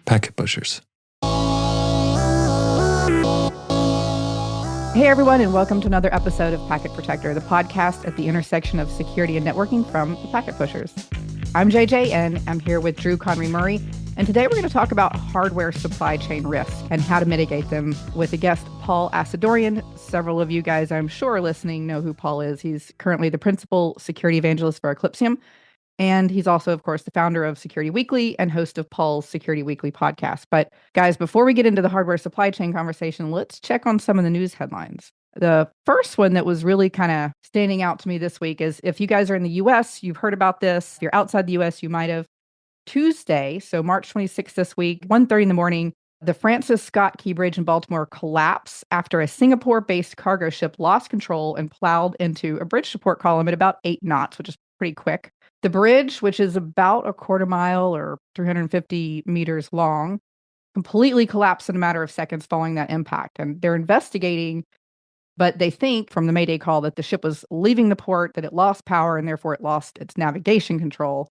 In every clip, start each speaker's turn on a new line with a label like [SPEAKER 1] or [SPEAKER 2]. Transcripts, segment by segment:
[SPEAKER 1] Packet pushers.
[SPEAKER 2] Hey everyone, and welcome to another episode of Packet Protector, the podcast at the intersection of security and networking from the Packet Pushers. I'm JJ, and I'm here with Drew Conry Murray, and today we're going to talk about hardware supply chain risks and how to mitigate them with a guest, Paul Asadoorian. Several of you guys, I'm sure, listening know who Paul is. He's currently the principal security evangelist for Eclipsium, and he's also, of course, the founder of Security Weekly and host of Paul's Security Weekly podcast. But guys, before we get into the hardware supply chain conversation, let's check on some of the news headlines. The first one that was really kind of standing out to me this week is, if you guys are in the US, you've heard about this. If you're outside the US, you might have. Tuesday, so March 26th this week, 1:30 in the morning, the Francis Scott Key Bridge in Baltimore collapsed after a Singapore-based cargo ship lost control and plowed into a bridge support column at about 8 knots, which is pretty quick. The bridge, which is about a quarter mile or 350 meters long, completely collapsed in a matter of seconds following that impact. And they're investigating, but they think from the Mayday call that the ship was leaving the port, that it lost power, and therefore it lost its navigation control.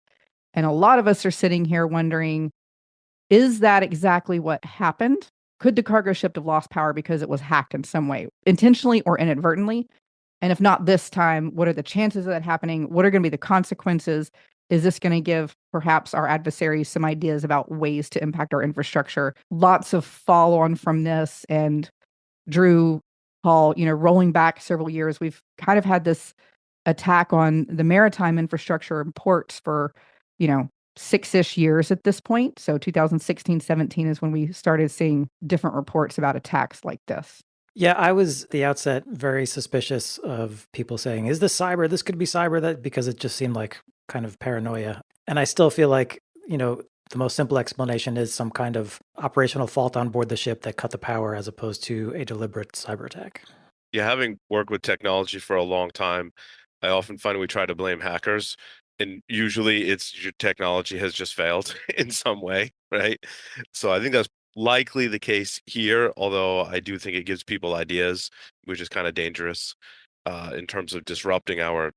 [SPEAKER 2] And a lot of us are sitting here wondering, is that exactly what happened? Could the cargo ship have lost power because it was hacked in some way, intentionally or inadvertently? And if not this time, what are the chances of that happening? What are going to be the consequences? Is this going to give perhaps our adversaries some ideas about ways to impact our infrastructure? Lots of follow on from this. And Drew, Paul, rolling back several years, we've kind of had this attack on the maritime infrastructure and ports for, 6-ish years at this point. So 2016, 17 is when we started seeing different reports about attacks like this.
[SPEAKER 3] Yeah, I was at the outset very suspicious of people saying, is this cyber? This could be cyber, that because it just seemed like kind of paranoia. And I still feel like, the most simple explanation is some kind of operational fault on board the ship that cut the power as opposed to a deliberate cyber attack.
[SPEAKER 4] Yeah, having worked with technology for a long time, I often find we try to blame hackers, and usually it's your technology has just failed in some way, right? So I think that's likely the case here, although I do think it gives people ideas, which is kind of dangerous in terms of disrupting our,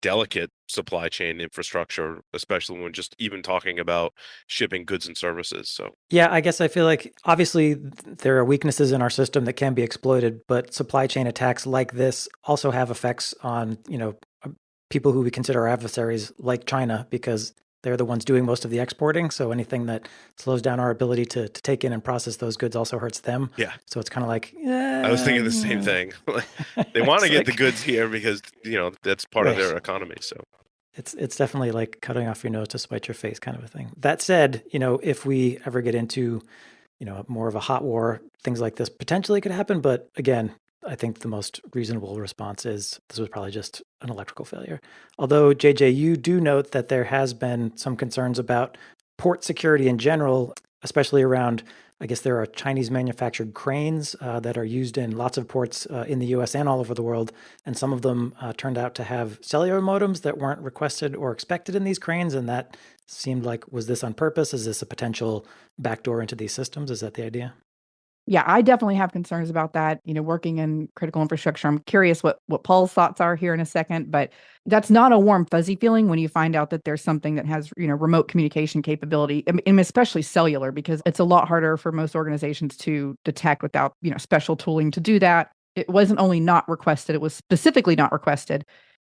[SPEAKER 4] delicate supply chain infrastructure, especially when just even talking about shipping goods and services. So
[SPEAKER 3] yeah, I guess I feel like obviously there are weaknesses in our system that can be exploited, but supply chain attacks like this also have effects on, people who we consider our adversaries, like China, because they're the ones doing most of the exporting. So anything that slows down our ability to take in and process those goods also hurts them.
[SPEAKER 4] yeah,
[SPEAKER 3] So it's kind of like,
[SPEAKER 4] I was thinking the same thing. They want to get the goods here because, that's part of
[SPEAKER 3] Right.
[SPEAKER 4] their economy. So
[SPEAKER 3] it's definitely like cutting off your nose to spite your face kind of a thing. That said, if we ever get into, more of a hot war, things like this potentially could happen. But again, I think the most reasonable response is this was probably just an electrical failure. Although, JJ, you do note that there has been some concerns about port security in general, especially around, I guess there are Chinese manufactured cranes that are used in lots of ports in the US and all over the world. And some of them turned out to have cellular modems that weren't requested or expected in these cranes. And that seemed like, was this on purpose? Is this a potential backdoor into these systems? Is that the idea?
[SPEAKER 2] Yeah, I definitely have concerns about that. Working in critical infrastructure, I'm curious what Paul's thoughts are here in a second, but that's not a warm, fuzzy feeling when you find out that there's something that has, remote communication capability, and especially cellular, because it's a lot harder for most organizations to detect without, special tooling to do that. It wasn't only not requested, it was specifically not requested.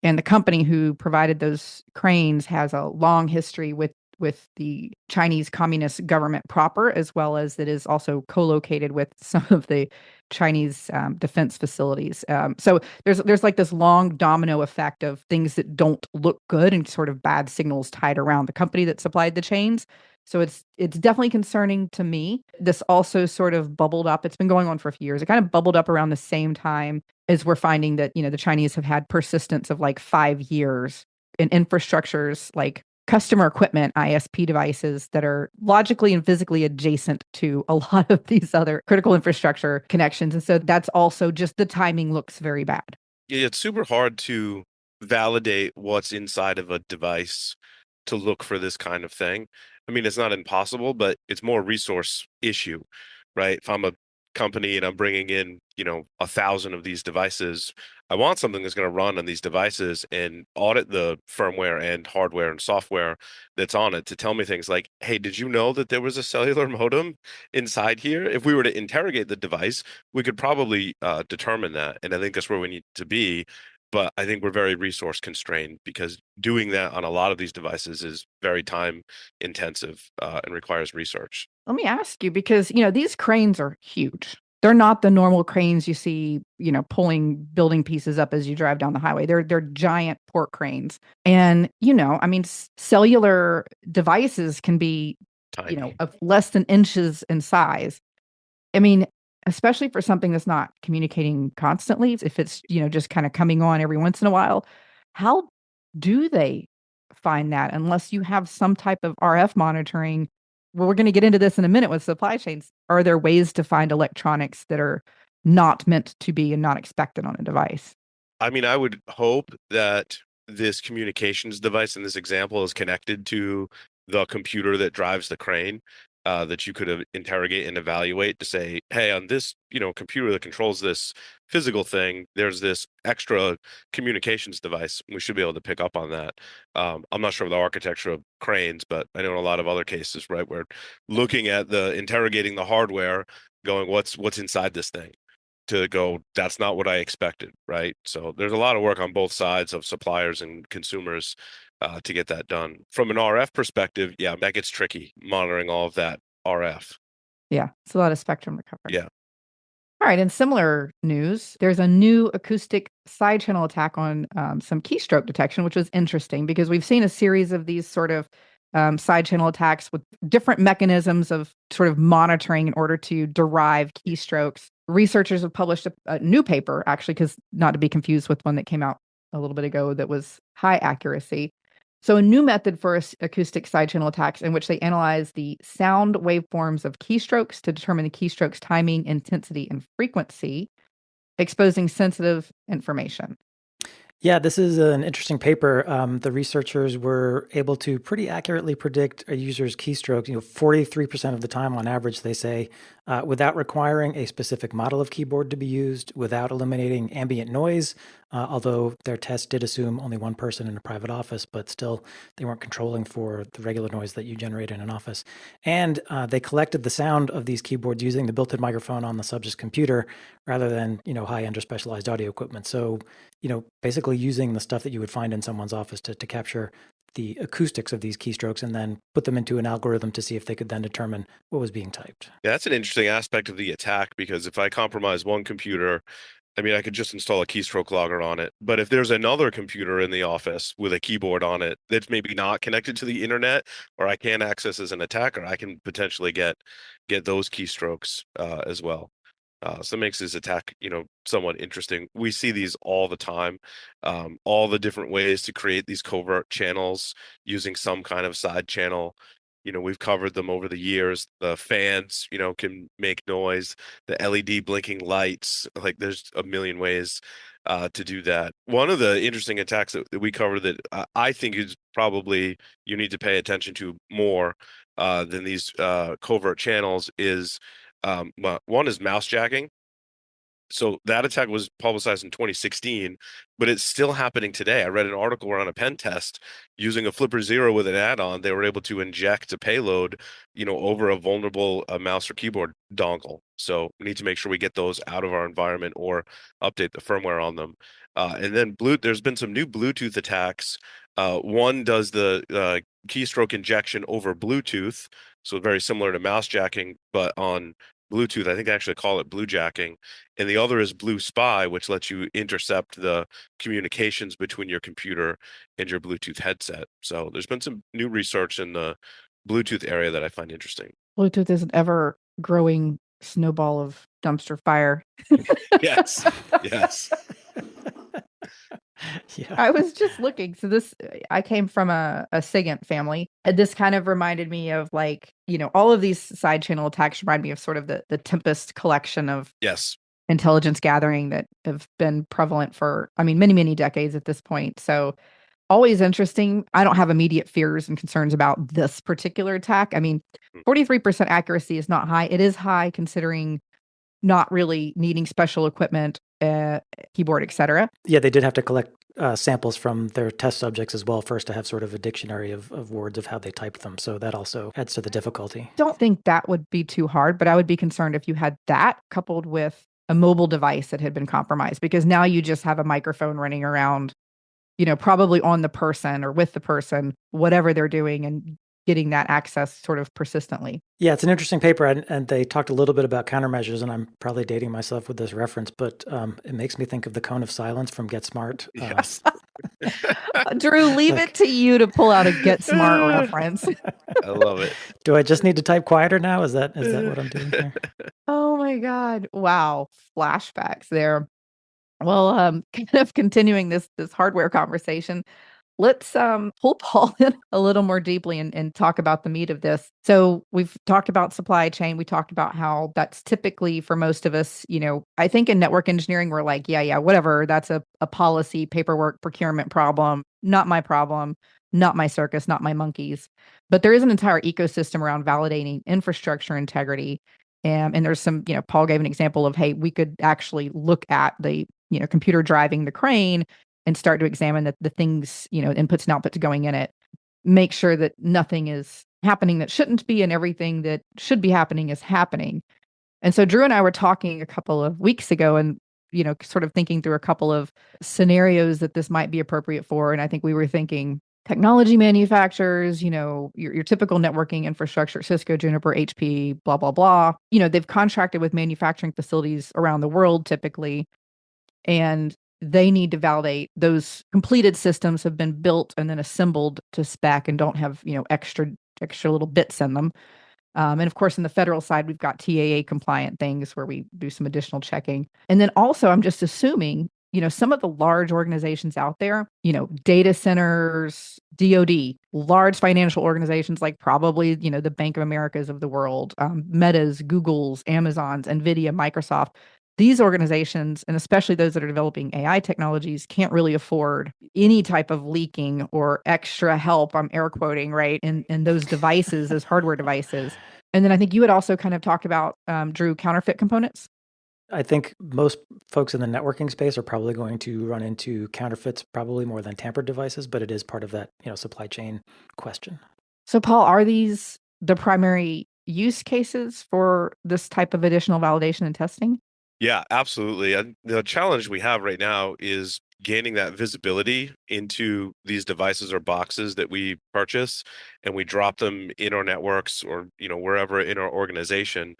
[SPEAKER 2] And the company who provided those cranes has a long history with the Chinese Communist government proper, as well as it is also co-located with some of the Chinese defense facilities. So there's like this long domino effect of things that don't look good and sort of bad signals tied around the company that supplied the chains. So it's definitely concerning to me. This also sort of bubbled up. It's been going on for a few years. It kind of bubbled up around the same time as we're finding that, the Chinese have had persistence of like 5 years in infrastructures like customer equipment, ISP devices that are logically and physically adjacent to a lot of these other critical infrastructure connections. And so that's also just the timing looks very bad.
[SPEAKER 4] yeah, it's super hard to validate what's inside of a device to look for this kind of thing. I mean, it's not impossible, but it's more resource issue, right? If I'm a company and I'm bringing in, 1,000 of these devices, I want something that's going to run on these devices and audit the firmware and hardware and software that's on it to tell me things like, hey, did you know that there was a cellular modem inside here? If we were to interrogate the device, we could probably determine that. And I think that's where we need to be. But I think we're very resource constrained because doing that on a lot of these devices is very time intensive and requires research.
[SPEAKER 2] Let me ask you, because, these cranes are huge. They're not the normal cranes you see, pulling building pieces up as you drive down the highway. They're giant port cranes. And, I mean, cellular devices can be,
[SPEAKER 4] Tiny.
[SPEAKER 2] of less than inches in size. I mean, especially for something that's not communicating constantly, if it's, just kind of coming on every once in a while, how do they find that unless you have some type of RF monitoring? Well, we're going to get into this in a minute with supply chains. Are there ways to find electronics that are not meant to be and not expected on a device?
[SPEAKER 4] I mean, I would hope that this communications device in this example is connected to the computer that drives the crane, that you could interrogate and evaluate to say, hey, on this, computer that controls this physical thing, there's this extra communications device. We should be able to pick up on that. I'm not sure of the architecture of cranes, but I know in a lot of other cases, right, we're looking at the interrogating the hardware, going, what's inside this thing? To go, that's not what I expected, right? So there's a lot of work on both sides of suppliers and consumers to get that done. From an RF perspective, yeah, that gets tricky monitoring all of that RF.
[SPEAKER 2] Yeah, it's a lot of spectrum to cover.
[SPEAKER 4] Yeah.
[SPEAKER 2] All right. In similar news, there's a new acoustic side channel attack on some keystroke detection, which was interesting because we've seen a series of these sort of side channel attacks with different mechanisms of sort of monitoring in order to derive keystrokes. Researchers have published a new paper, actually, because not to be confused with one that came out a little bit ago that was high accuracy. So, a new method for acoustic side channel attacks in which they analyze the sound waveforms of keystrokes to determine the keystrokes' timing, intensity, and frequency, exposing sensitive information.
[SPEAKER 3] Yeah, this is an interesting paper. The researchers were able to pretty accurately predict a user's keystroke, 43% of the time on average, they say, without requiring a specific model of keyboard to be used, without eliminating ambient noise, although their test did assume only one person in a private office, but still they weren't controlling for the regular noise that you generate in an office. And they collected the sound of these keyboards using the built-in microphone on the subject's computer rather than, high-end or specialized audio equipment. So, basically using the stuff that you would find in someone's office to capture the acoustics of these keystrokes and then put them into an algorithm to see if they could then determine what was being typed.
[SPEAKER 4] Yeah, that's an interesting aspect of the attack because if I compromise one computer, I mean, I could just install a keystroke logger on it. But if there's another computer in the office with a keyboard on it that's maybe not connected to the internet, or I can't access as an attacker, I can potentially get those keystrokes as well. So it makes this attack, somewhat interesting. We see these all the time, all the different ways to create these covert channels using some kind of side channel. We've covered them over the years. The fans, can make noise. The LED blinking lights, like there's a million ways to do that. One of the interesting attacks that we covered that I think is probably you need to pay attention to more than these covert channels is well, one is mouse jacking. So that attack was publicized in 2016, but it's still happening today. I read an article around a pen test using a Flipper Zero with an add-on. They were able to inject a payload, over a vulnerable mouse or keyboard dongle. So we need to make sure we get those out of our environment or update the firmware on them. And then there's been some new Bluetooth attacks. One does the keystroke injection over Bluetooth, so very similar to mouse jacking, but on Bluetooth. I think they actually call it blue jacking. And the other is Blue Spy, which lets you intercept the communications between your computer and your Bluetooth headset. So there's been some new research in the Bluetooth area that I find interesting.
[SPEAKER 2] Bluetooth is an ever growing snowball of dumpster fire.
[SPEAKER 4] Yes. Yes.
[SPEAKER 3] Yeah.
[SPEAKER 2] I was just looking. So I came from a SIGINT family. And this kind of reminded me of all of these side channel attacks remind me of sort of the Tempest collection of
[SPEAKER 4] Yes.
[SPEAKER 2] intelligence gathering that have been prevalent for, many, many decades at this point. So always interesting. I don't have immediate fears and concerns about this particular attack. 43% accuracy is not high. It is high considering not really needing special equipment, keyboard, etc.
[SPEAKER 3] Yeah, they did have to collect samples from their test subjects as well first to have sort of a dictionary of words of how they typed them. So that also adds to the difficulty.
[SPEAKER 2] Don't think that would be too hard, but I would be concerned if you had that coupled with a mobile device that had been compromised, because now you just have a microphone running around, probably on the person or with the person, whatever they're doing, and getting that access sort of persistently.
[SPEAKER 3] Yeah, it's an interesting paper, and they talked a little bit about countermeasures, and I'm probably dating myself with this reference, but it makes me think of the cone of silence from Get Smart.
[SPEAKER 4] Yes.
[SPEAKER 2] Drew, leave it to you to pull out a Get Smart reference.
[SPEAKER 4] I love it.
[SPEAKER 3] Do I just need to type quieter now? Is that what I'm doing here?
[SPEAKER 2] Oh my God. Wow. Flashbacks there. Well, kind of continuing this hardware conversation, let's pull Paul in a little more deeply and talk about the meat of this. So we've talked about supply chain. We talked about how that's typically for most of us, I think in network engineering, we're like, yeah, whatever. That's a policy, paperwork, procurement problem, not my problem, not my circus, not my monkeys. But there is an entire ecosystem around validating infrastructure integrity. And there's some, Paul gave an example of, hey, we could actually look at the, computer driving the crane and start to examine the things, inputs and outputs going in it, make sure that nothing is happening that shouldn't be and everything that should be happening is happening. And so Drew and I were talking a couple of weeks ago and, sort of thinking through a couple of scenarios that this might be appropriate for. And I think we were thinking technology manufacturers, your typical networking infrastructure, Cisco, Juniper, HP, blah, blah, blah. They've contracted with manufacturing facilities around the world typically, and they need to validate those completed systems have been built and then assembled to spec and don't have, extra little bits in them. And of course, in the federal side, we've got TAA compliant things where we do some additional checking. And then also, I'm just assuming, some of the large organizations out there, data centers, DoD, large financial organizations like probably, the Bank of Americas of the world, Metas, Googles, Amazons, NVIDIA, Microsoft. These organizations, and especially those that are developing AI technologies, can't really afford any type of leaking or extra help, I'm air quoting, right, in those devices, those hardware devices. And then I think you had also kind of talked about, Drew, counterfeit components.
[SPEAKER 3] I think most folks in the networking space are probably going to run into counterfeits, probably more than tampered devices, but it is part of that, supply chain question.
[SPEAKER 2] So, Paul, are these the primary use cases for this type of additional validation and testing?
[SPEAKER 4] Yeah, absolutely. And the challenge we have right now is gaining that visibility into these devices or boxes that we purchase and we drop them in our networks or, wherever in our organization.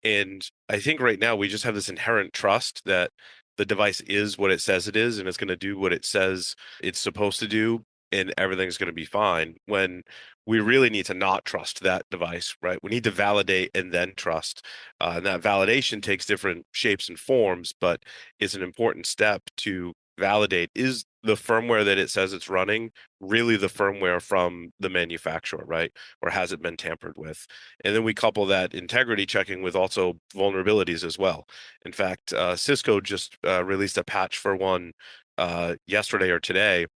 [SPEAKER 4] And I think right now we just have this inherent trust that the device is what it says it is and it's going to do what it says it's supposed to do and everything's going to be fine, when we really need to not trust that device, right? We need to validate and then trust. And that validation takes different shapes and forms, but it's an important step to validate, is the firmware that it says it's running really the firmware from the manufacturer, right? Or has it been tampered with? And then we couple that integrity checking with also vulnerabilities as well. In fact, Cisco just released a patch for one yesterday or today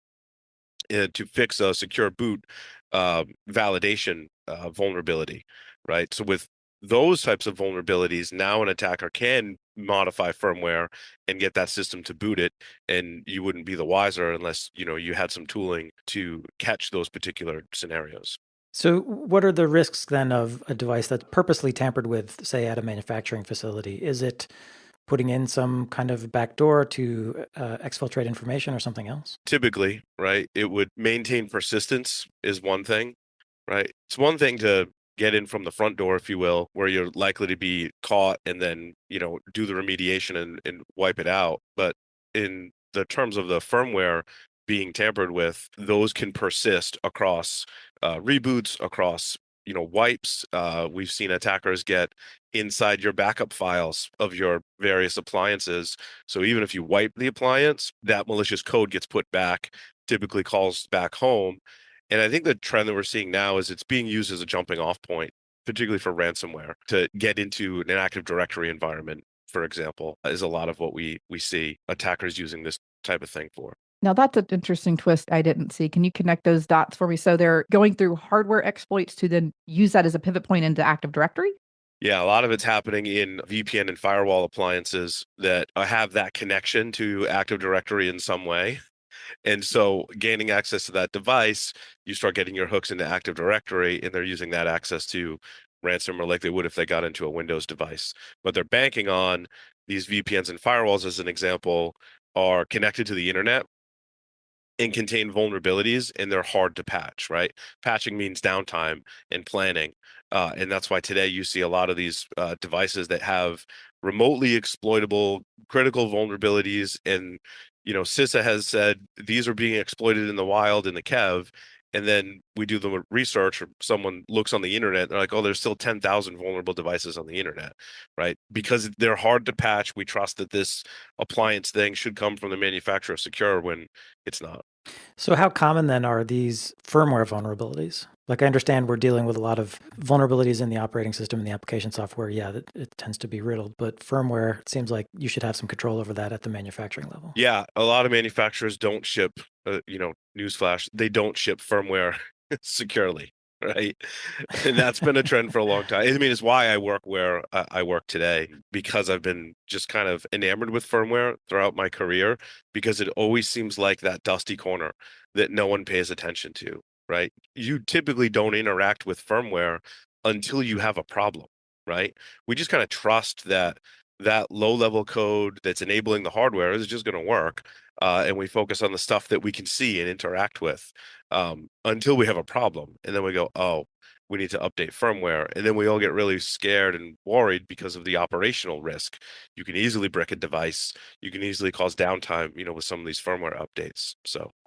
[SPEAKER 4] to fix a secure boot validation vulnerability, right? So with those types of vulnerabilities, now an attacker can modify firmware and get that system to boot it, and you wouldn't be the wiser unless you had some tooling to catch those particular scenarios.
[SPEAKER 3] So what are the risks then of a device that's purposely tampered with, say, at a manufacturing facility? Is it putting in some kind of backdoor to exfiltrate information or something else?
[SPEAKER 4] Typically, right, it would maintain persistence is one thing, right? It's one thing to get in from the front door, if you will, where you're likely to be caught and then, do the remediation and wipe it out. But in the terms of the firmware being tampered with, those can persist across reboots, across, wipes. We've seen attackers get inside your backup files of your various appliances. So even if you wipe the appliance, that malicious code gets put back, typically calls back home. And I think the trend that we're seeing now is it's being used as a jumping off point, particularly for ransomware, to get into an Active Directory environment, for example, is a lot of what we see attackers using this type of thing for.
[SPEAKER 2] Now, that's an interesting twist I didn't see. Can you connect those dots for me? So they're going through hardware exploits to then use that as a pivot point into Active Directory?
[SPEAKER 4] Yeah, a lot of it's happening in VPN and firewall appliances that have that connection to Active Directory in some way. And so gaining access to that device, you start getting your hooks into Active Directory, and they're using that access to ransomware like they would if they got into a Windows device. But they're banking on these VPNs and firewalls, as an example, are connected to the internet and contain vulnerabilities, and they're hard to patch, right? Patching means downtime and planning. And that's why today you see a lot of these devices that have remotely exploitable critical vulnerabilities. And, CISA has said these are being exploited in the wild in the Kev. And then we do the research, or someone looks on the internet, they're like, oh, there's still 10,000 vulnerable devices on the internet, right? Because they're hard to patch. We trust that this appliance thing should come from the manufacturer secure when it's not.
[SPEAKER 3] So how common then are these firmware vulnerabilities? Like I understand we're dealing with a lot of vulnerabilities in the operating system and the application software. Yeah, it tends to be riddled, but firmware, it seems like you should have some control over that at the manufacturing level.
[SPEAKER 4] Yeah, a lot of manufacturers don't ship, newsflash, they don't ship firmware securely, right? And that's been a trend for a long time. I mean, it's why I work where I work today, because I've been just kind of enamored with firmware throughout my career, because it always seems like that dusty corner that no one pays attention to, right? You typically don't interact with firmware until you have a problem, right? We just kind of trust that that low level code that's enabling the hardware is just going to work. And we focus on the stuff that we can see and interact with until we have a problem. And then we go, oh, we need to update firmware. And then we all get really scared and worried because of the operational risk. You can easily brick a device. You can easily cause downtime, with some of these firmware updates.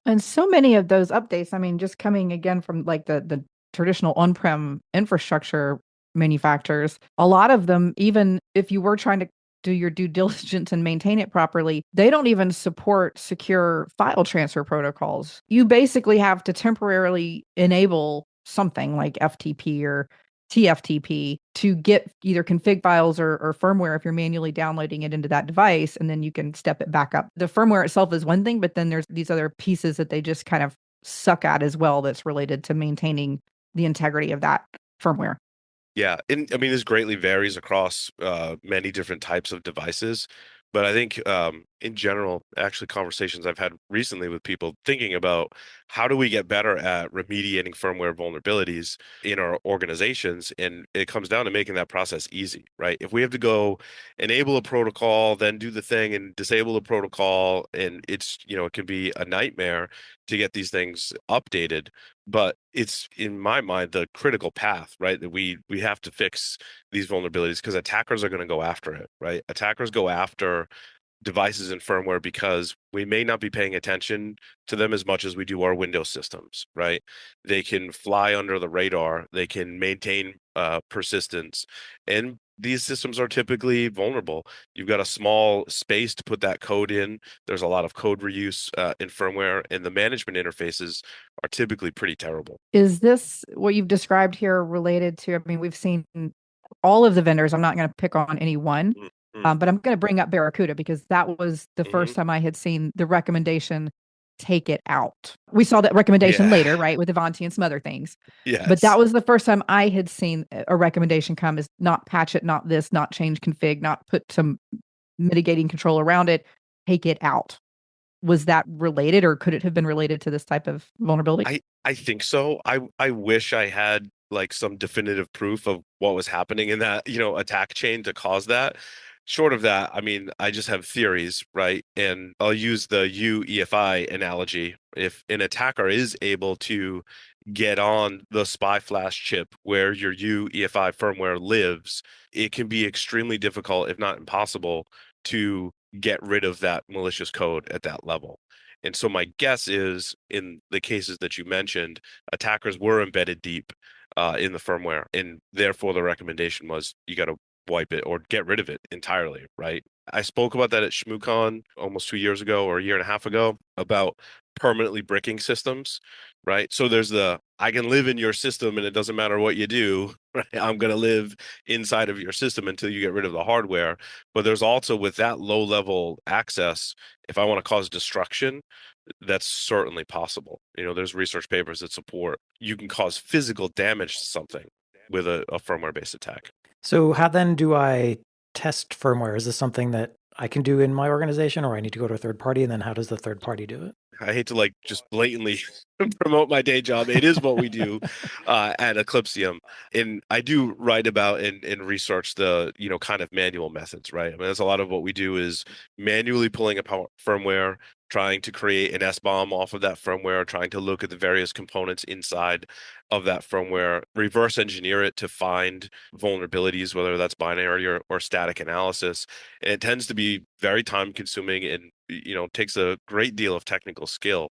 [SPEAKER 2] And so many of those updates, I mean, just coming again from like the traditional on-prem infrastructure manufacturers, a lot of them, even if you were trying to do your due diligence and maintain it properly, they don't even support secure file transfer protocols. You basically have to temporarily enable something like FTP or TFTP to get either config files or firmware if you're manually downloading it into that device, and then you can step it back up. The firmware itself is one thing, but then there's these other pieces that they just kind of suck at as well that's related to maintaining the integrity of that firmware.
[SPEAKER 4] Yeah, and I mean, this greatly varies across many different types of devices, but I think in general, actually, conversations I've had recently with people thinking about how do we get better at remediating firmware vulnerabilities in our organizations, and it comes down to making that process easy, right? If we have to go enable a protocol, then do the thing and disable the protocol, and it's, it can be a nightmare to get these things updated, but it's in my mind the critical path, right? That we have to fix these vulnerabilities because attackers are going to go after it, right? Attackers go after devices and firmware because we may not be paying attention to them as much as we do our Windows systems, right? They can fly under the radar, they can maintain persistence, and these systems are typically vulnerable. You've got a small space to put that code in. There's a lot of code reuse in firmware, and the management interfaces are typically pretty terrible.
[SPEAKER 2] Is this what you've described here related to? I mean, we've seen all of the vendors. I'm not going to pick on any one,
[SPEAKER 4] Mm-hmm.
[SPEAKER 2] but I'm going to bring up Barracuda because that was the
[SPEAKER 4] Mm-hmm.
[SPEAKER 2] first time I had seen the recommendation take it out. We saw that recommendation
[SPEAKER 4] Yeah.
[SPEAKER 2] later, right, with Avanti and some other things. But
[SPEAKER 4] Yes.
[SPEAKER 2] that was the first time I had seen a recommendation come is not patch it, not this, not change config, not put some mitigating control around it, take it out. Was that related or could it have been related to this type of vulnerability?
[SPEAKER 4] I think so. I wish I had like some definitive proof of what was happening in that, attack chain to cause that. Short of that, I mean, I just have theories, right? And I'll use the UEFI analogy. If an attacker is able to get on the spy flash chip where your UEFI firmware lives, it can be extremely difficult, if not impossible, to get rid of that malicious code at that level. And so my guess is in the cases that you mentioned, attackers were embedded deep in the firmware, and therefore the recommendation was you got to wipe it or get rid of it entirely, right? I spoke about that at ShmooCon almost 2 years ago or a year and a half ago about permanently bricking systems, right? So there's the I can live in your system and it doesn't matter what you do, right? I'm going to live inside of your system until you get rid of the hardware. But there's also with that low level access, if I want to cause destruction, that's certainly possible. There's research papers that support you can cause physical damage to something with a firmware based attack.
[SPEAKER 3] So how then do I test firmware? Is this something that I can do in my organization, or I need to go to a third party? And then how does the third party do it?
[SPEAKER 4] I hate to just blatantly promote my day job. It is what we do at Eclipsium. And I do write about and research the, kind of manual methods, right? I mean, that's a lot of what we do is manually pulling apart firmware, trying to create an SBOM off of that firmware, trying to look at the various components inside of that firmware, reverse engineer it to find vulnerabilities, whether that's binary or static analysis. And it tends to be very time consuming and, takes a great deal of technical skill.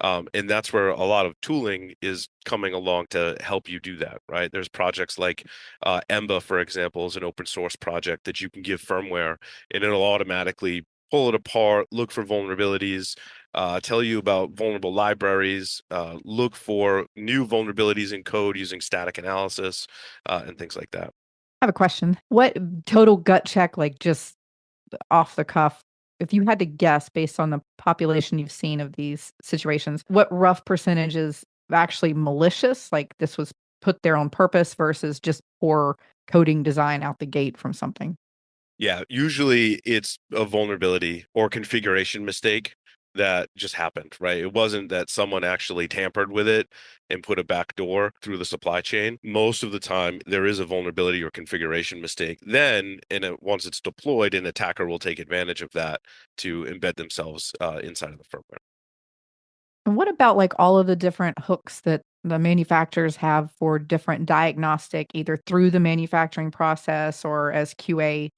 [SPEAKER 4] And that's where a lot of tooling is coming along to help you do that, right? There's projects like Emba, for example, is an open source project that you can give firmware and it'll automatically pull it apart, look for vulnerabilities, tell you about vulnerable libraries, look for new vulnerabilities in code using static analysis, and things like that.
[SPEAKER 2] I have a question. What total gut check, like just off the cuff, if you had to guess based on the population you've seen of these situations, what rough percentage is actually malicious? Like this was put there on purpose versus just poor coding design out the gate from something?
[SPEAKER 4] Yeah, usually it's a vulnerability or configuration mistake that just happened, right? It wasn't that someone actually tampered with it and put a backdoor through the supply chain. Most of the time, there is a vulnerability or configuration mistake. Then, once it's deployed, an attacker will take advantage of that to embed themselves inside of the firmware.
[SPEAKER 2] And what about like all of the different hooks that the manufacturers have for different diagnostic, either through the manufacturing process or as QA,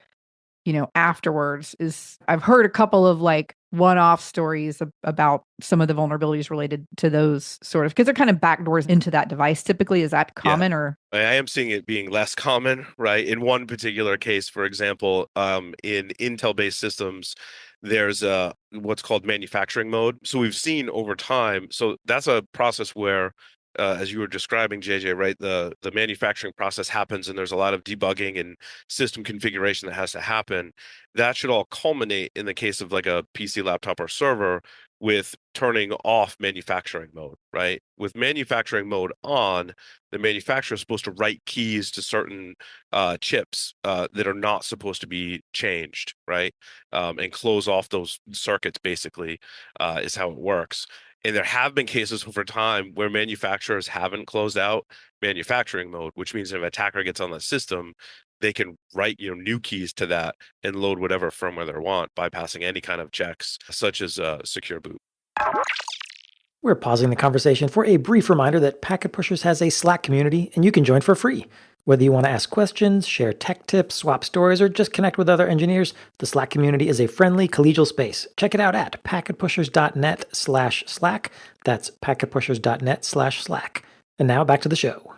[SPEAKER 2] afterwards? Is I've heard a couple of like one-off stories about some of the vulnerabilities related to those sort of, because they're kind of backdoors into that device typically. Is that
[SPEAKER 4] Yeah.
[SPEAKER 2] common or?
[SPEAKER 4] I am seeing it being less common, right? In one particular case, for example, in Intel-based systems, there's what's called manufacturing mode. So we've seen over time. So that's a process where, as you were describing, JJ, right? The manufacturing process happens, and there's a lot of debugging and system configuration that has to happen. That should all culminate in the case of like a PC, laptop, or server with turning off manufacturing mode, right? With manufacturing mode on, the manufacturer is supposed to write keys to certain chips that are not supposed to be changed, right? And close off those circuits, basically, is how it works. And there have been cases over time where manufacturers haven't closed out manufacturing mode, which means if an attacker gets on the system, they can write new keys to that and load whatever firmware they want, bypassing any kind of checks, such as secure boot.
[SPEAKER 3] We're pausing the conversation for a brief reminder that Packet Pushers has a Slack community, and you can join for free. Whether you want to ask questions, share tech tips, swap stories, or just connect with other engineers, the Slack community is a friendly, collegial space. Check it out at packetpushers.net/Slack. That's packetpushers.net/Slack. And now back to the show.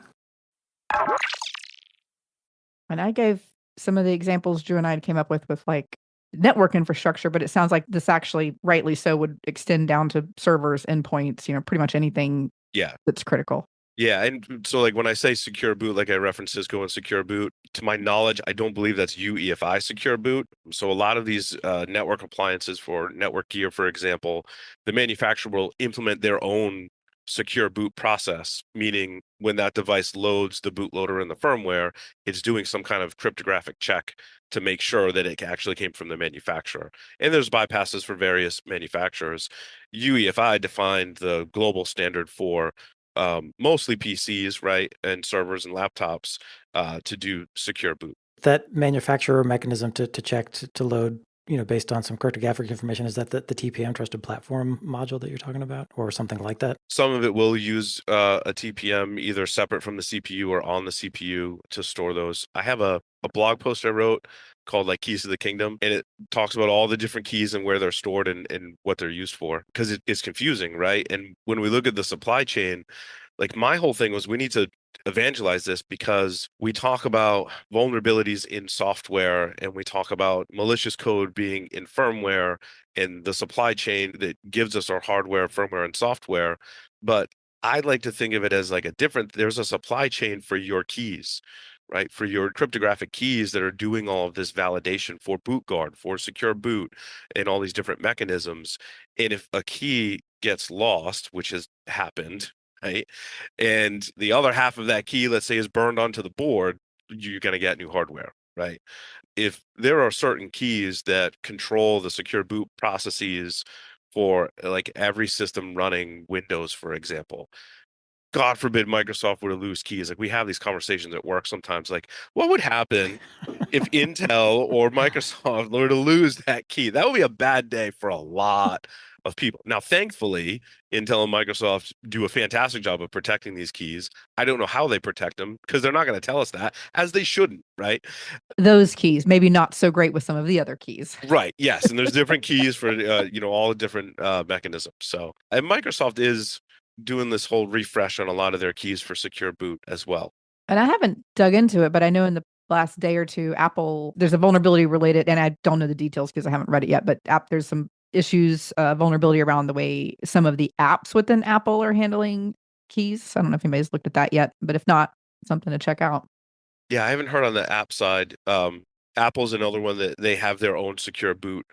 [SPEAKER 2] And I gave some of the examples Drew and I came up with like network infrastructure, but it sounds like this actually, rightly so, would extend down to servers, endpoints, pretty much anything
[SPEAKER 4] Yeah.
[SPEAKER 2] that's critical.
[SPEAKER 4] Yeah, and so like when I say secure boot, like I referenced Cisco and secure boot, to my knowledge, I don't believe that's UEFI secure boot. So a lot of these network appliances for network gear, for example, the manufacturer will implement their own secure boot process, meaning when that device loads the bootloader and the firmware, it's doing some kind of cryptographic check to make sure that it actually came from the manufacturer. And there's bypasses for various manufacturers. UEFI defined the global standard for mostly PCs, right, and servers and laptops to do secure boot.
[SPEAKER 3] That manufacturer mechanism to check to load, based on some cryptographic information, is that the TPM trusted platform module that you're talking about, or something like that?
[SPEAKER 4] Some of it will use a TPM either separate from the CPU or on the CPU to store those. I have a blog post I wrote called like Keys to the Kingdom, and it talks about all the different keys and where they're stored and what they're used for, because it's confusing, right? And when we look at the supply chain, like my whole thing was we need to evangelize this because we talk about vulnerabilities in software and we talk about malicious code being in firmware and the supply chain that gives us our hardware, firmware, and software. But I'd like to think of it as like there's a supply chain for your keys, right? For your cryptographic keys that are doing all of this validation for BootGuard, for secure boot, and all these different mechanisms. And if a key gets lost, which has happened, right? And the other half of that key, let's say, is burned onto the board, you're going to get new hardware, right? If there are certain keys that control the secure boot processes for like every system running Windows, for example, God forbid Microsoft were to lose keys. Like we have these conversations at work sometimes, like what would happen if Intel or Microsoft were to lose that key? That would be a bad day for a lot of people. Now, thankfully, Intel and Microsoft do a fantastic job of protecting these keys. I don't know how they protect them because they're not going to tell us that, as they shouldn't, right?
[SPEAKER 2] Those keys, maybe not so great with some of the other keys.
[SPEAKER 4] Right. Yes, and there's different keys for all the different mechanisms. So, and Microsoft is doing this whole refresh on a lot of their keys for secure boot as well.
[SPEAKER 2] And I haven't dug into it, but I know in the last day or two, Apple, there's a vulnerability related, and I don't know the details because I haven't read it yet, but there's some issues, vulnerability around the way some of the apps within Apple are handling keys. I don't know if anybody's looked at that yet, but if not, something to check out.
[SPEAKER 4] Yeah, I haven't heard on the app side. Apple's another one that they have their own secure boot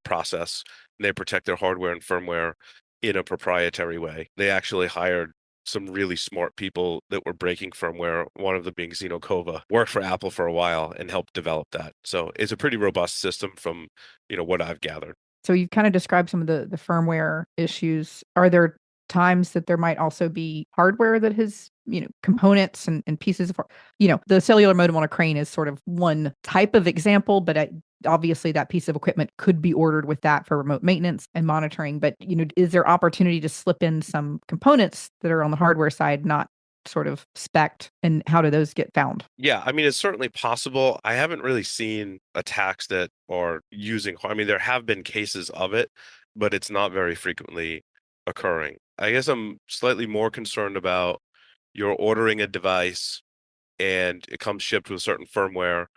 [SPEAKER 4] process, and they protect their hardware and firmware in a proprietary way. They actually hired some really smart people that were breaking firmware, one of them being Zeno Kova, worked for Apple for a while and helped develop that. So it's a pretty robust system from, what I've gathered.
[SPEAKER 2] So you've kind of described some of the firmware issues. Are there times that there might also be hardware that has, components and pieces of, the cellular modem on a crane is sort of one type of example, but obviously that piece of equipment could be ordered with that for remote maintenance and monitoring. But, is there opportunity to slip in some components that are on the hardware side, not sort of spec'd, and how do those get found?
[SPEAKER 4] Yeah, I mean, it's certainly possible. I haven't really seen attacks that are using, I mean, there have been cases of it, but it's not very frequently occurring. I guess I'm slightly more concerned about you're ordering a device and it comes shipped with a certain firmware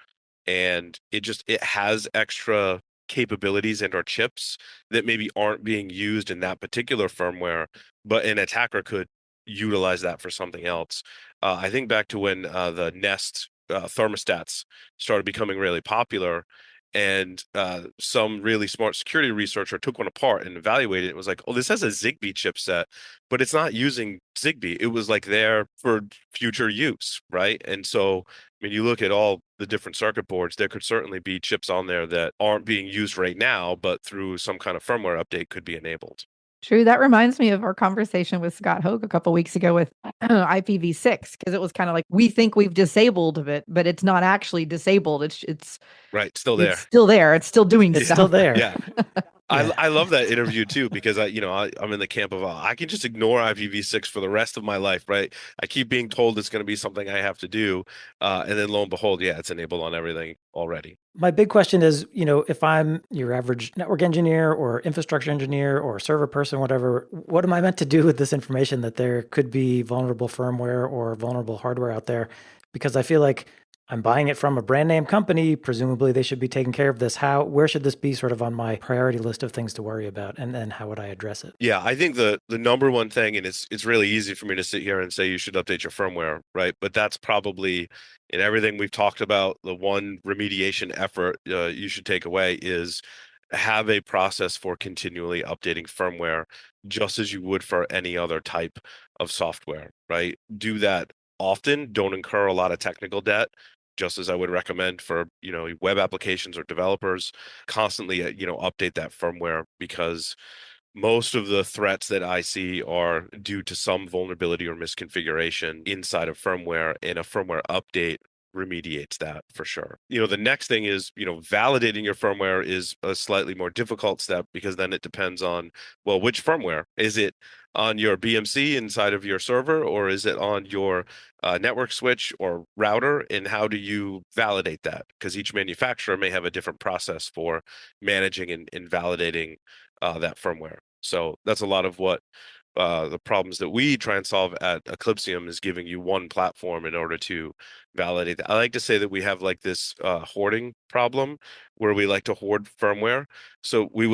[SPEAKER 4] and it has extra capabilities and or chips that maybe aren't being used in that particular firmware, but an attacker could utilize that for something else. I think back to when the Nest thermostats started becoming really popular, and some really smart security researcher took one apart and evaluated it. It was like, oh, this has a Zigbee chipset, but it's not using Zigbee. It was like there for future use, right? And so I mean, you look at all the different circuit boards, there could certainly be chips on there that aren't being used right now, but through some kind of firmware update could be enabled.
[SPEAKER 2] True. That reminds me of our conversation with Scott Hogue a couple weeks ago with IPv6, because it was kind of like we think we've disabled it, but it's not actually disabled.
[SPEAKER 4] Right, still
[SPEAKER 2] It's
[SPEAKER 4] there.
[SPEAKER 2] still there. It's still doing
[SPEAKER 3] It's
[SPEAKER 2] stuff.
[SPEAKER 3] still there.
[SPEAKER 4] Yeah.
[SPEAKER 3] Yeah.
[SPEAKER 4] I love that interview too because I'm in the camp of I can just ignore IPv6 for the rest of my life, right? I keep being told it's going to be something I have to do, and then lo and behold, yeah, it's enabled on everything already.
[SPEAKER 3] My big question is, if I'm your average network engineer or infrastructure engineer or server person, whatever, what am I meant to do with this information that there could be vulnerable firmware or vulnerable hardware out there? Because I feel like I'm buying it from a brand name company. Presumably they should be taking care of this. Where should this be sort of on my priority list of things to worry about? And then how would I address it?
[SPEAKER 4] Yeah, I think the number one thing, and it's really easy for me to sit here and say you should update your firmware, right? But that's probably in everything we've talked about, the one remediation effort you should take away is have a process for continually updating firmware, just as you would for any other type of software, right? Do that often. Don't incur a lot of technical debt. Just as I would recommend for web applications or developers, constantly update that firmware because most of the threats that I see are due to some vulnerability or misconfiguration inside of firmware, and a firmware update remediates that for sure. The next thing is, validating your firmware is a slightly more difficult step because then it depends on, well, which firmware? Is it on your BMC inside of your server, or is it on your network switch or router? And how do you validate that? Because each manufacturer may have a different process for managing and validating that firmware. So that's a lot of what the problems that we try and solve at Eclipsium is giving you one platform in order to validate that. I like to say that we have like this hoarding problem where we like to hoard firmware. So we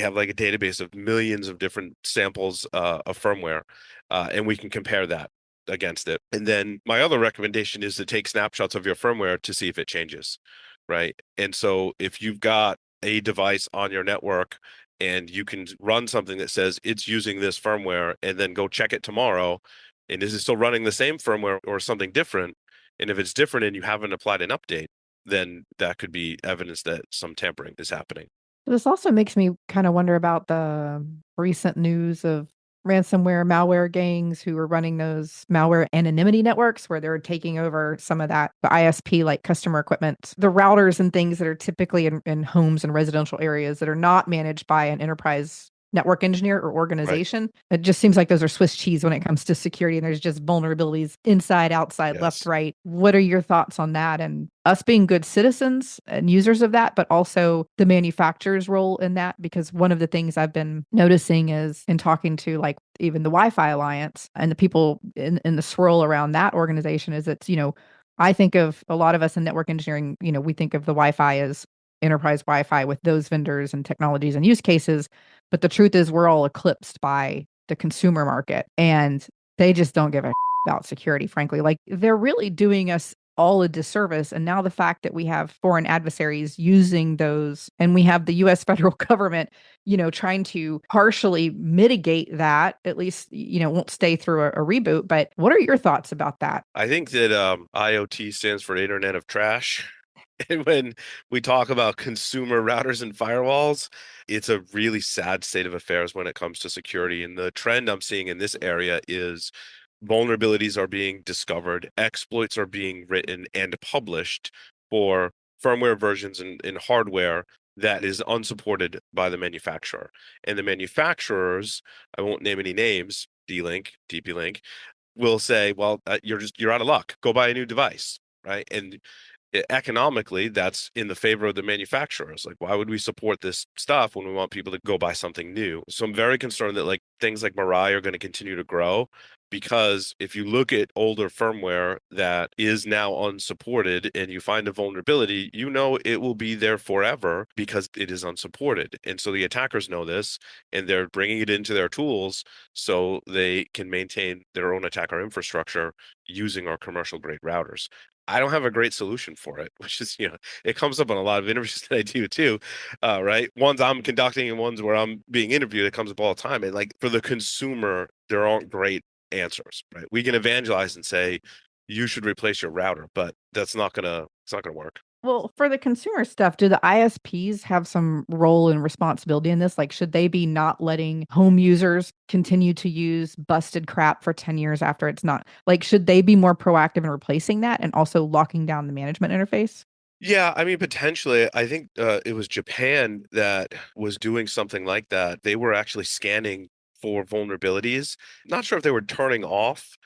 [SPEAKER 4] have like a database of millions of different samples of firmware, and we can compare that against it. And then my other recommendation is to take snapshots of your firmware to see if it changes, right? And so if you've got a device on your network and you can run something that says it's using this firmware and then go check it tomorrow, and is it still running the same firmware or something different? And if it's different and you haven't applied an update, then that could be evidence that some tampering is happening.
[SPEAKER 2] This also makes me kind of wonder about the recent news of ransomware malware gangs who are running those malware anonymity networks where they're taking over some of that the ISP like customer equipment, the routers and things that are typically in homes and residential areas that are not managed by an enterprise network engineer or
[SPEAKER 4] Right.
[SPEAKER 2] organization. It just seems like those are Swiss cheese when it comes to security and there's just vulnerabilities inside, outside, left,
[SPEAKER 4] Yes.
[SPEAKER 2] right. What are your thoughts on that and us being good citizens and users of that, but also the manufacturer's role in that? Because one of the things I've been noticing is in talking to like even the Wi-Fi Alliance and the people in the swirl around that organization is it's, I think of a lot of us in network engineering, we think of the Wi-Fi as enterprise Wi-Fi with those vendors and technologies and use cases. But the truth is, we're all eclipsed by the consumer market, and they just don't give a about security, frankly. Like, they're really doing us all a disservice. And now the fact that we have foreign adversaries using those, and we have the US federal government, trying to partially mitigate that, at least, won't stay through a reboot. But what are your thoughts about that?
[SPEAKER 4] I think that IoT stands for Internet of Trash. And when we talk about consumer routers and firewalls, it's a really sad state of affairs when it comes to security. And the trend I'm seeing in this area is vulnerabilities are being discovered, exploits are being written and published for firmware versions and hardware that is unsupported by the manufacturer. And the manufacturers, I won't name any names, D-Link, TP-Link, will say, well, you're out of luck. Go buy a new device, right? And economically, that's in the favor of the manufacturers. Like, why would we support this stuff when we want people to go buy something new? So I'm very concerned that like things like Mirai are going to continue to grow because if you look at older firmware that is now unsupported and you find a vulnerability, it will be there forever because it is unsupported. And so the attackers know this and they're bringing it into their tools so they can maintain their own attacker infrastructure using our commercial grade routers. I don't have a great solution for it, which is, it comes up on a lot of interviews that I do too, right? Ones I'm conducting and ones where I'm being interviewed, it comes up all the time. And like for the consumer, there aren't great answers, right? We can evangelize and say, you should replace your router, but it's not gonna work.
[SPEAKER 2] Well, for the consumer stuff, do the ISPs have some role and responsibility in this? Like, should they be not letting home users continue to use busted crap for 10 years after it's not? Like, should they be more proactive in replacing that and also locking down the management interface?
[SPEAKER 4] Yeah, I mean, potentially, I think it was Japan that was doing something like that. They were actually scanning for vulnerabilities. Not sure if they were turning off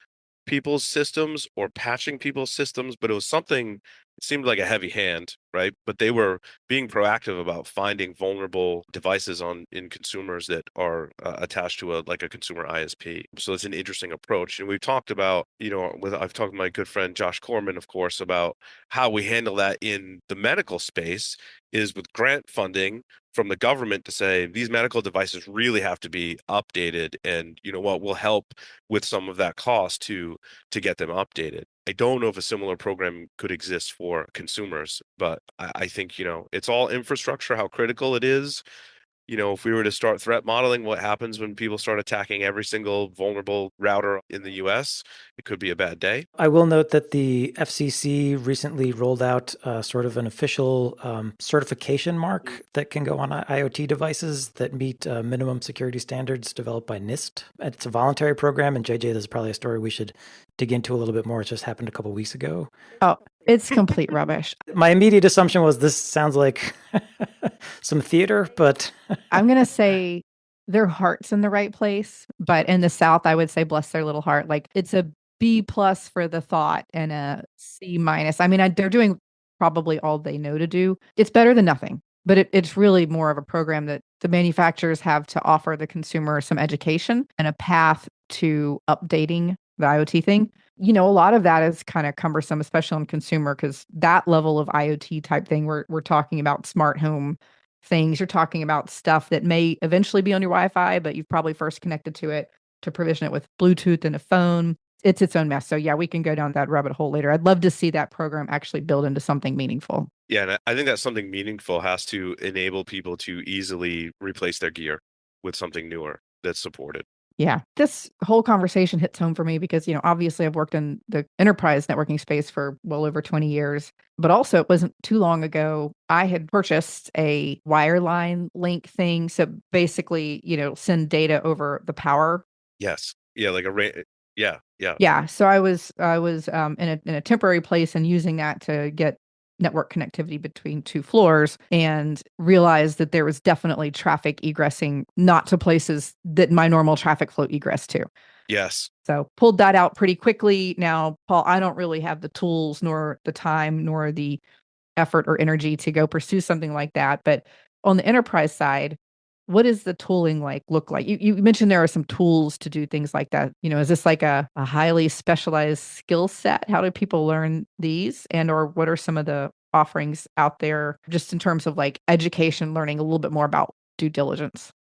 [SPEAKER 4] people's systems or patching people's systems, but it was something, it seemed like a heavy hand, right? But they were being proactive about finding vulnerable devices in consumers that are attached to a consumer ISP. So it's an interesting approach. And we've talked about, I've talked to my good friend Josh Corman, of course, about how we handle that in the medical space is with grant funding from the government to say these medical devices really have to be updated and you know what will help with some of that cost to get them updated. I don't know if a similar program could exist for consumers, but I think, it's all infrastructure, how critical it is. If we were to start threat modeling, what happens when people start attacking every single vulnerable router in the US? It could be a bad day.
[SPEAKER 3] I will note that the FCC recently rolled out sort of an official certification mark that can go on IoT devices that meet minimum security standards developed by NIST. It's a voluntary program, and JJ, this is probably a story we should dig into a little bit more. It just happened a couple of weeks ago.
[SPEAKER 2] Oh, it's complete rubbish.
[SPEAKER 3] My immediate assumption was this sounds like some theater, but
[SPEAKER 2] I'm going to say their heart's in the right place, but in the South, I would say bless their little heart. Like, it's a B plus for the thought and a C minus. I mean, they're doing probably all they know to do. It's better than nothing, but it's really more of a program that the manufacturers have to offer the consumer some education and a path to updating the IoT thing. A lot of that is kind of cumbersome, especially on consumer, because that level of IoT type thing, we're talking about smart home things. You're talking about stuff that may eventually be on your Wi-Fi, but you've probably first connected to it to provision it with Bluetooth and a phone. It's its own mess. So yeah, we can go down that rabbit hole later. I'd love to see that program actually build into something meaningful.
[SPEAKER 4] Yeah, and I think that something meaningful has to enable people to easily replace their gear with something newer that's supported.
[SPEAKER 2] Yeah. This whole conversation hits home for me because, obviously I've worked in the enterprise networking space for well over 20 years, but also it wasn't too long ago. I had purchased a wireline link thing. So basically, send data over the power.
[SPEAKER 4] Yes. Yeah, like yeah, yeah.
[SPEAKER 2] Yeah. So I was in a temporary place and using that to get network connectivity between two floors and realized that there was definitely traffic egressing not to places that my normal traffic flow egress to.
[SPEAKER 4] Yes.
[SPEAKER 2] So pulled that out pretty quickly. Now, Paul, I don't really have the tools nor the time nor the effort or energy to go pursue something like that. But on the enterprise side, what is the tooling look like? You mentioned there are some tools to do things like that. Is this like a highly specialized skill set? How do people learn these? And or what are some of the offerings out there just in terms of like education, learning a little bit more about due diligence?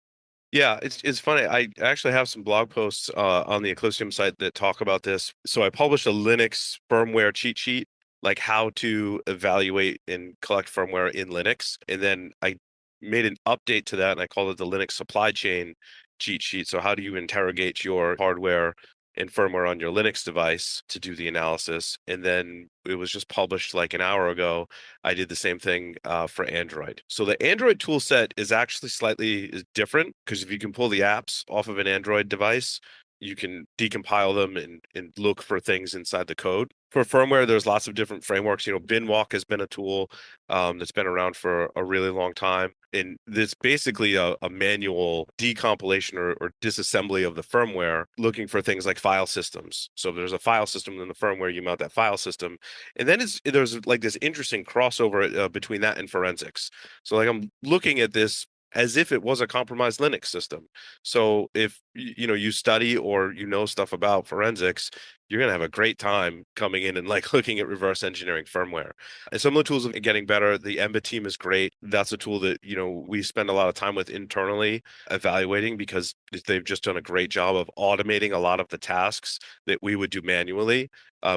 [SPEAKER 4] Yeah, it's funny. I actually have some blog posts on the Eclipsium site that talk about this. So I published a Linux firmware cheat sheet, like how to evaluate and collect firmware in Linux. And then I made an update to that and I called it the Linux supply chain cheat sheet. So how do you interrogate your hardware and firmware on your Linux device to do the analysis? And then it was just published like an hour ago. I did the same thing for Android. So the Android tool set is actually slightly different because if you can pull the apps off of an Android device, you can decompile them and look for things inside the code. For firmware, there's lots of different frameworks. Binwalk has been a tool that's been around for a really long time. And it's basically a manual decompilation or disassembly of the firmware, looking for things like file systems. So if there's a file system in the firmware, you mount that file system. And then there's like this interesting crossover between that and forensics. So like I'm looking at this as if it was a compromised Linux system. So if you study or stuff about forensics, you're going to have a great time coming in and like looking at reverse engineering firmware. And some of the tools are getting better. The Emba team is great. That's a tool that we spend a lot of time with internally evaluating because they've just done a great job of automating a lot of the tasks that we would do manually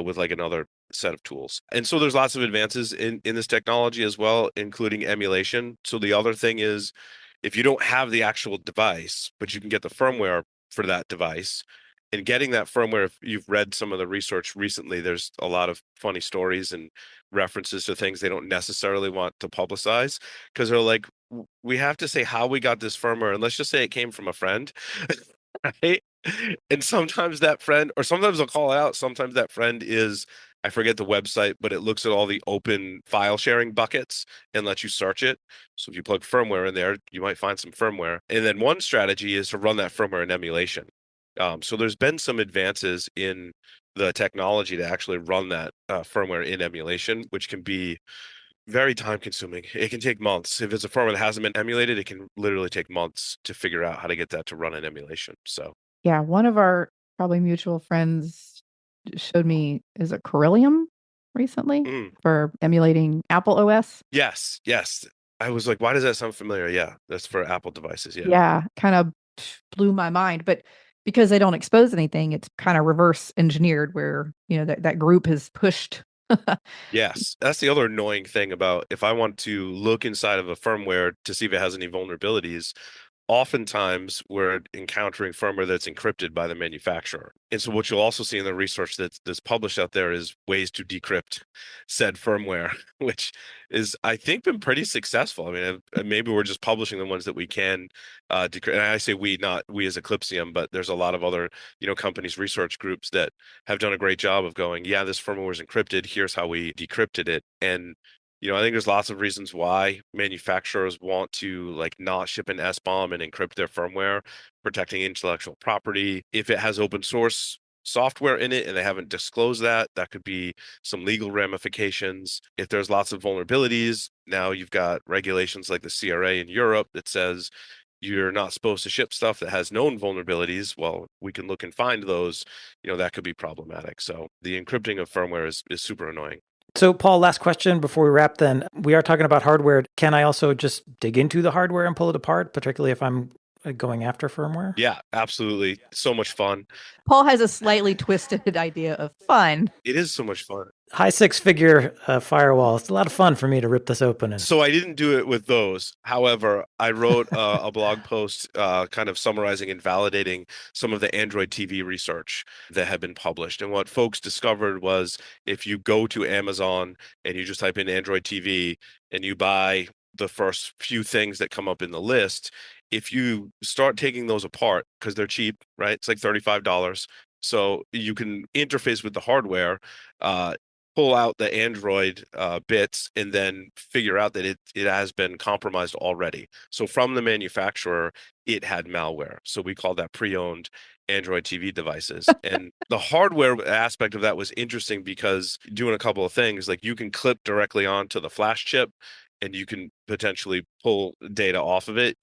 [SPEAKER 4] with like another set of tools. And so there's lots of advances in this technology as well, including emulation. So the other thing is if you don't have the actual device, but you can get the firmware for that device, and getting that firmware, if you've read some of the research recently, there's a lot of funny stories and references to things they don't necessarily want to publicize because they're like, we have to say how we got this firmware, and let's just say it came from a friend, right? And sometimes that friend, or sometimes they'll call it out, sometimes that friend is, I forget the website, but it looks at all the open file sharing buckets and lets you search it. So if you plug firmware in there, you might find some firmware. And then one strategy is to run that firmware in emulation. So there's been some advances in the technology to actually run that firmware in emulation, which can be very time consuming. It can take months. If it's a firmware that hasn't been emulated, it can literally take months to figure out how to get that to run in emulation. So
[SPEAKER 2] Yeah, one of our probably mutual friends showed me is a Corellium recently
[SPEAKER 4] mm,
[SPEAKER 2] for emulating Apple OS.
[SPEAKER 4] yes, yes. I was like, why does that sound familiar? Yeah, that's for Apple devices. Yeah.
[SPEAKER 2] Yeah, kind of blew my mind. But because they don't expose anything, it's kind of reverse engineered where, that group has pushed.
[SPEAKER 4] Yes, that's the other annoying thing about if I want to look inside of a firmware to see if it has any vulnerabilities, oftentimes we're encountering firmware that's encrypted by the manufacturer. And so what you'll also see in the research that's published out there is ways to decrypt said firmware, which is, I think, been pretty successful. I mean, maybe we're just publishing the ones that we can decrypt. And I say we, not we as Eclipsium, but there's a lot of other, companies, research groups that have done a great job of going, yeah, this firmware is encrypted. Here's how we decrypted it. And I think there's lots of reasons why manufacturers want to like not ship an SBOM and encrypt their firmware, protecting intellectual property. If it has open source software in it and they haven't disclosed that, that could be some legal ramifications. If there's lots of vulnerabilities, now you've got regulations like the CRA in Europe that says you're not supposed to ship stuff that has known vulnerabilities. Well, we can look and find those, that could be problematic. So the encrypting of firmware is super annoying.
[SPEAKER 3] So, Paul, last question before we wrap then. We are talking about hardware. Can I also just dig into the hardware and pull it apart, particularly if I'm going after firmware?
[SPEAKER 4] Yeah, absolutely. So much fun.
[SPEAKER 2] Paul has a slightly twisted idea of fun.
[SPEAKER 4] It is so much fun.
[SPEAKER 3] high six-figure firewall. It's a lot of fun for me to rip this open. And
[SPEAKER 4] So I didn't do it with those. However, I wrote a blog post kind of summarizing and validating some of the Android TV research that had been published. And what folks discovered was if you go to Amazon and you just type in Android TV and you buy the first few things that come up in the list, if you start taking those apart, because they're cheap, right? It's like $35. So you can interface with the hardware, pull out the Android bits and then figure out that it has been compromised already. So from the manufacturer, it had malware. So we call that pre-owned Android TV devices. And the hardware aspect of that was interesting because doing a couple of things, like you can clip directly onto the flash chip and you can potentially pull data off of it.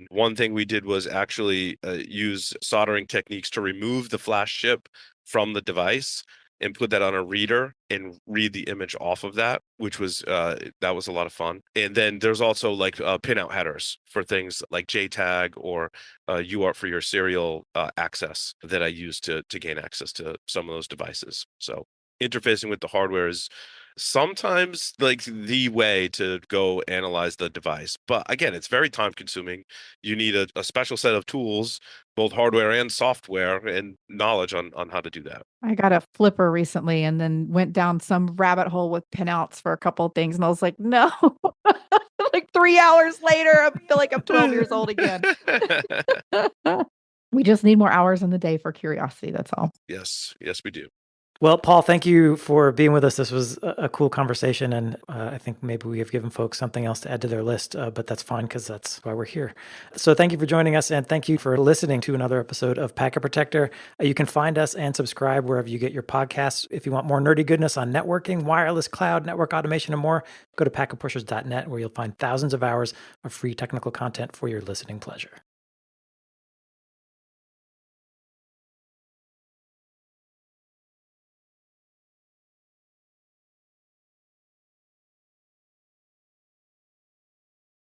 [SPEAKER 4] One thing we did was actually use soldering techniques to remove the flash chip from the device and put that on a reader and read the image off of that, which was that was a lot of fun. And then there's also like pinout headers for things like JTAG or UART for your serial access that I use to gain access to some of those devices. So interfacing with the hardware is sometimes like the way to go analyze the device. But again, it's very time consuming. You need a special set of tools, both hardware and software, and knowledge on how to do that.
[SPEAKER 2] I got a flipper recently and then went down some rabbit hole with pinouts for a couple of things. And I was like, no, like 3 hours later, I feel like I'm 12 years old again. We just need more hours in the day for curiosity. That's all.
[SPEAKER 4] Yes, we do.
[SPEAKER 3] well, Paul, thank you for being with us. This was a cool conversation, and I think maybe we have given folks something else to add to their list, but that's fine because that's why we're here. So thank you for joining us, and thank you for listening to another episode of Packet Protector. You can find us and subscribe wherever you get your podcasts. If you want more nerdy goodness on networking, wireless, cloud, network automation, and more, go to packetpushers.net, where you'll find thousands of hours of free technical content for your listening pleasure.